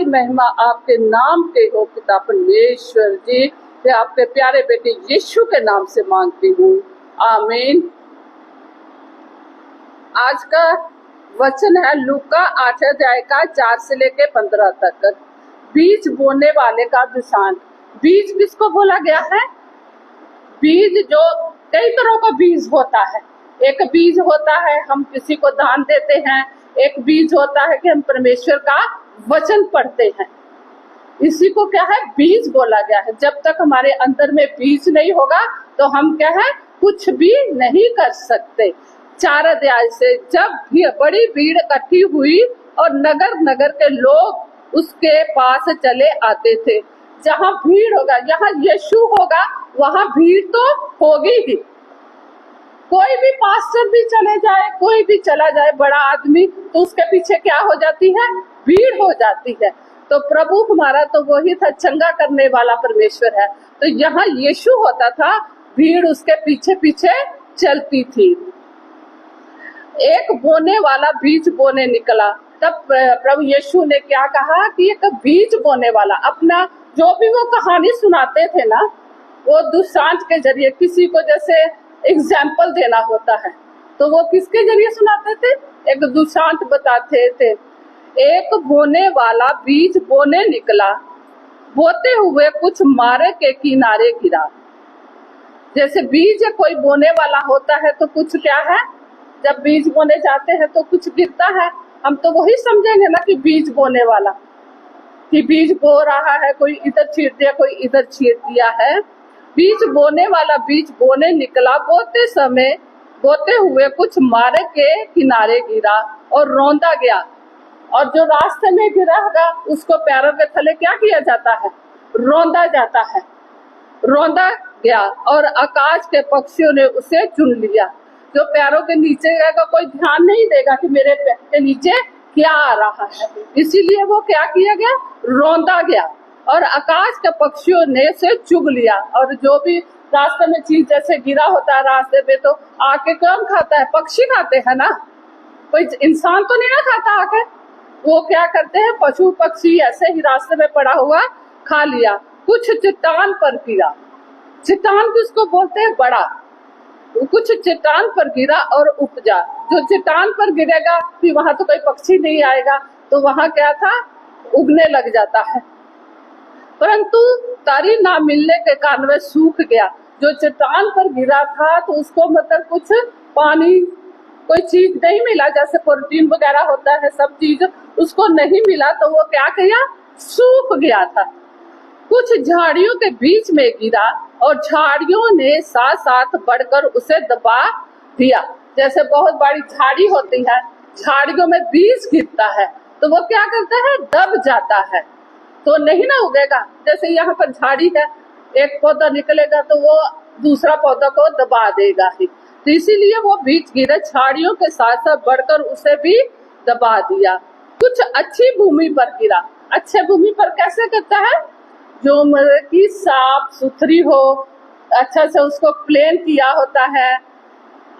महिमा आपके नाम के हो पिता परमेश्वर जी। मैं आपके प्यारे बेटे यीशु के नाम से मांगती हूँ, आमीन। आज का वचन है लूका 8 अध्याय का 4 से लेके 15 तक। बीज बोने वाले का दृष्टांत। बीज किसको बोला गया है? बीज जो कई तरह का बीज होता है। एक बीज होता है हम किसी को दान देते हैं, एक बीज होता है कि हम परमेश्वर का वचन पढ़ते हैं। इसी को क्या है? बीज बोला गया है। जब तक हमारे अंदर में बीज नहीं होगा तो हम क्या है? कुछ भी नहीं कर सकते। 4 अध्याय से जब बड़ी भीड़ इकट्ठी हुई और नगर नगर के लोग उसके पास चले आते थे। जहाँ भीड़ होगा, यहाँ यीशु होगा, वहाँ भीड़ तो होगी ही। कोई भी पास्टर भी चले जाए, कोई भी चला जाए, बड़ा आदमी, तो उसके पीछे क्या हो जाती है? भीड़ हो जाती है। तो प्रभु हमारा तो वही था, चंगा करने वाला परमेश्वर है। तो यहाँ यीशु होता था, भीड़ उसके पीछे पीछे चलती थी। एक बोने वाला बीज बोने निकला। तब प्रभु यीशु ने क्या कहा कि एक बीज बोने वाला, अपना जो भी वो कहानी सुनाते थे ना, वो दृष्टांत के जरिए, किसी को जैसे एग्जाम्पल देना होता है तो वो किसके जरिए सुनाते थे? एक दृष्टांत बताते थे। एक बोने वाला बीज बोने निकला, बोते हुए कुछ मार्ग के किनारे गिरा। जैसे बीज कोई बोने वाला होता है तो कुछ क्या है, जब बीज बोने जाते हैं तो कुछ गिरता है। हम तो वही समझेंगे ना कि बीज बोने वाला, कि बीज बो रहा है, कोई इधर छीट दिया, कोई इधर छीट दिया है। बीज बोने वाला बीज बोने निकला, बोते हुए कुछ मार्ग के किनारे गिरा और रौंदा गया। और जो रास्ते में गिरा उसको पैरों के थले क्या किया जाता है? रौंदा जाता है। रौंदा गया और आकाश के पक्षियों ने उसे चुन लिया। जो पैरों के नीचे रहेगा कोई ध्यान नहीं देगा कि मेरे पैर के नीचे क्या आ रहा है, इसीलिए वो क्या किया गया? रौंदा गया और आकाश के पक्षियों ने से चुग लिया। और जो भी रास्ते में चीज जैसे गिरा होता है रास्ते पे, तो आके कौन खाता है? पक्षी खाते हैं ना, कोई इंसान तो नहीं ना खाता आके। वो क्या करते हैं? पशु पक्षी ऐसे ही रास्ते में पड़ा हुआ खा लिया। कुछ चट्टान पर गिरा। चट्टान किसको बोलते हैं? बड़ा। कुछ चट्टान पर गिरा और उपजा। जो चट्टान पर गिरेगा फिर वहां तो कोई पक्षी नहीं आएगा, तो वहां क्या था? उगने लग जाता है। परंतु तरी ना मिलने के कारण वह सूख गया। जो चट्टान पर गिरा था तो उसको मतलब कुछ पानी, कोई चीज नहीं मिला, जैसे प्रोटीन वगैरह होता है, सब चीज उसको नहीं मिला, तो वो क्या किया? सूख गया था। कुछ झाड़ियों के बीच में गिरा और झाड़ियों ने साथ साथ बढ़कर उसे दबा दिया। जैसे बहुत बड़ी झाड़ी होती है, झाड़ियों में बीज गिरता है तो वो क्या करता है? दब जाता है, तो नहीं ना उगेगा। जैसे यहाँ पर झाड़ी है, एक पौधा निकलेगा तो वो दूसरा पौधा को दबा देगा ही। तो इसीलिए वो बीज गिरा, झाड़ियों के साथ साथ बढ़कर उसे भी दबा दिया। कुछ अच्छी भूमि पर गिरा। अच्छे भूमि पर कैसे करता है? जो मतलब की साफ सुथरी हो, अच्छा से उसको प्लेन किया होता है,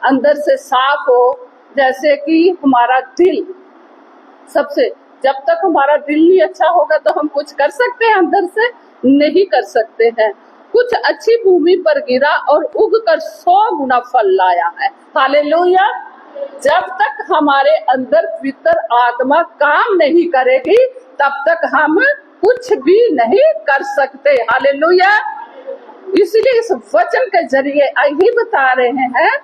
अंदर से साफ हो। जैसे कि हमारा दिल, सबसे जब तक हमारा दिल नहीं अच्छा होगा तो हम कुछ कर सकते हैं? अंदर से नहीं कर सकते हैं। कुछ अच्छी भूमि पर गिरा और उगकर 100 गुना फल लाया है। हालेलुया। जब तक हमारे अंदर पवित्र आत्मा काम नहीं करेगी तब तक हम कुछ भी नहीं कर सकते। हालेलुया। इसलिए इस वचन के जरिए यही बता रहे हैं,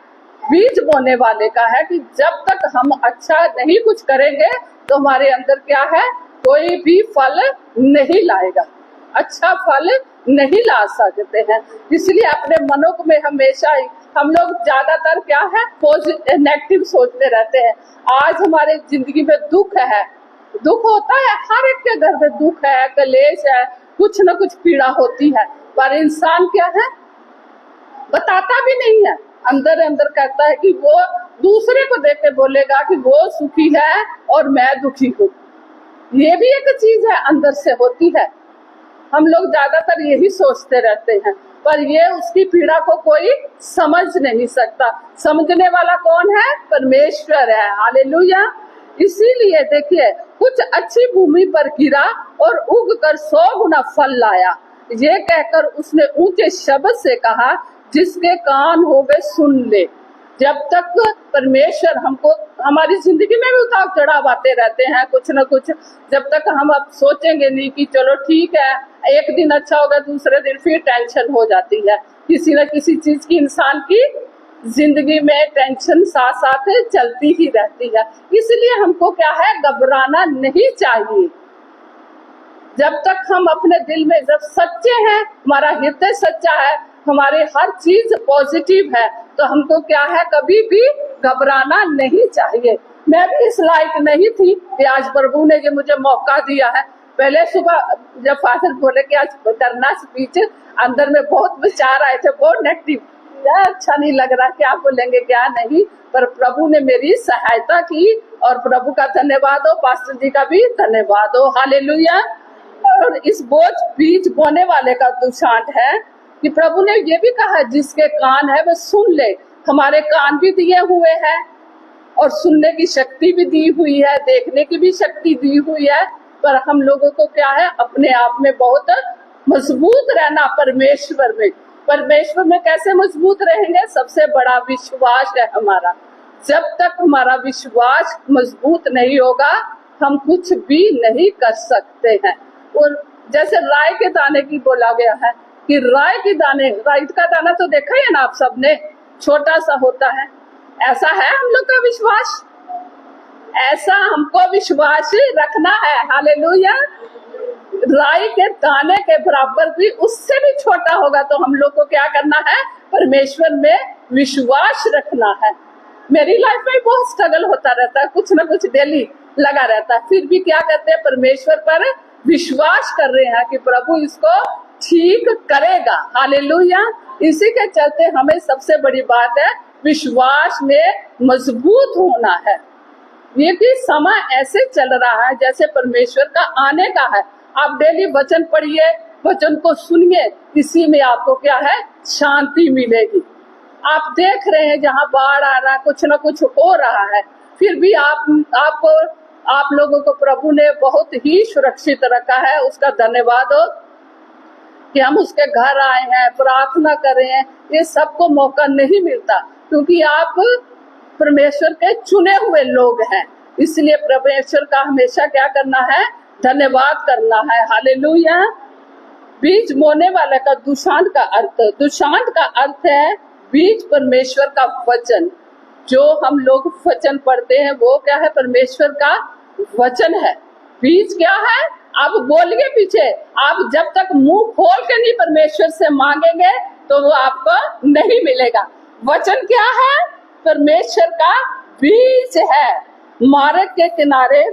बीज बोने वाले का है कि जब तक हम अच्छा नहीं कुछ करेंगे तो हमारे अंदर क्या है? कोई भी फल नहीं लाएगा, अच्छा फल नहीं ला सकते हैं। इसलिए अपने मनों में हमेशा हम लोग ज्यादातर क्या है? नेगेटिव सोचते रहते हैं। आज हमारे जिंदगी में दुख है, दुख होता है, हर एक के घर में दुख है, कलेश है, कुछ न कुछ पीड़ा होती है, पर इंसान क्या है? बताता भी नहीं है। अंदर अंदर कहता है कि वो दूसरे को देख के बोलेगा कि वो सुखी है और मैं दुखी हूँ। ये भी एक चीज है, अंदर से होती है। हम लोग ज्यादातर यही सोचते रहते हैं, पर ये उसकी पीड़ा को कोई समझ नहीं सकता। समझने वाला कौन है? परमेश्वर है। हालेलुया। इसीलिए देखिए, कुछ अच्छी भूमि पर गिरा और उग कर 100 गुना फल लाया। ये कहकर उसने ऊंचे शब्द से कहा, जिसके कान हो वे सुन ले। जब तक परमेश्वर हमको, हमारी जिंदगी में भी उतार चढ़ाव आते रहते हैं कुछ न कुछ, जब तक हम अब सोचेंगे नहीं कि चलो ठीक है, एक दिन अच्छा होगा, दूसरे दिन फिर टेंशन हो जाती है। किसी न किसी चीज की इंसान की जिंदगी में टेंशन साथ साथ चलती ही रहती है। इसलिए हमको क्या है, घबराना नहीं चाहिए। जब तक हम अपने दिल में जब सच्चे हैं, हमारा हृदय सच्चा है, हमारी हर चीज पॉजिटिव है, तो हमको क्या है, कभी भी घबराना नहीं चाहिए। मैं भी इस लायक नहीं थी कि आज प्रभु ने ये मुझे मौका दिया है। पहले सुबह जब फादर बोले कि आज करना स्पीच, अंदर में बहुत विचार आए थे, बहुत नेगेटिव, अच्छा नहीं लग रहा, क्या बोलेंगे क्या नहीं, पर प्रभु ने मेरी सहायता की और प्रभु का धन्यवाद हो, पास्टर जी का भी धन्यवाद हो। हालेलुया। और इस बीज बोने वाले का दृष्टांत है कि प्रभु ने ये भी कहा, जिसके कान है वह सुन ले। हमारे कान भी दिए हुए हैं और सुनने की शक्ति भी दी हुई है, देखने की भी शक्ति दी हुई है, पर हम लोगों को क्या है, अपने आप में बहुत मजबूत रहना परमेश्वर में। परमेश्वर में कैसे मजबूत रहेंगे? सबसे बड़ा विश्वास है हमारा। जब तक हमारा विश्वास मजबूत नहीं होगा, हम कुछ भी नहीं कर सकते हैं। और जैसे राय के दाने की बोला गया है कि राय का दाना तो देखा है ना आप सबने, छोटा सा होता है। ऐसा है हम लोग का विश्वास, ऐसा हमको विश्वास रखना है। हालेलुया। राई के दाने के बराबर भी, उससे भी छोटा होगा, तो हम लोग को क्या करना है, परमेश्वर में विश्वास रखना है। मेरी लाइफ में बहुत स्ट्रगल होता रहता है, कुछ ना कुछ डेली लगा रहता है, फिर भी क्या करते हैं, परमेश्वर पर विश्वास कर रहे हैं कि प्रभु इसको ठीक करेगा। हालेलुया। इसी के चलते हमें सबसे बड़ी बात है, विश्वास में मजबूत होना है। ये भी समय ऐसे चल रहा है जैसे परमेश्वर का आने का है। आप डेली वचन पढ़िए, वचन को सुनिए, इसी में आपको क्या है, शांति मिलेगी। आप देख रहे हैं जहाँ बाढ़ आ रहा है, कुछ ना कुछ हो रहा है, फिर भी आप लोगों को प्रभु ने बहुत ही सुरक्षित रखा है। उसका धन्यवाद हो कि हम उसके घर आए हैं, प्रार्थना कर रहे हैं। ये सबको मौका नहीं मिलता, क्योंकि आप परमेश्वर के चुने हुए लोग हैं। इसलिए परमेश्वर का हमेशा क्या करना है, धन्यवाद करना है। हालेलुया। बीज बोने वाले का दुशांत का अर्थ है बीज, परमेश्वर का वचन। जो हम लोग वचन पढ़ते हैं वो क्या है, परमेश्वर का वचन है। बीज क्या है, आप बोलिए पीछे, आप जब तक मुंह खोल के नहीं परमेश्वर से मांगेंगे तो वो आपको नहीं मिलेगा। वचन क्या है, परमेश्वर का बीज है। मार्ग के किनारे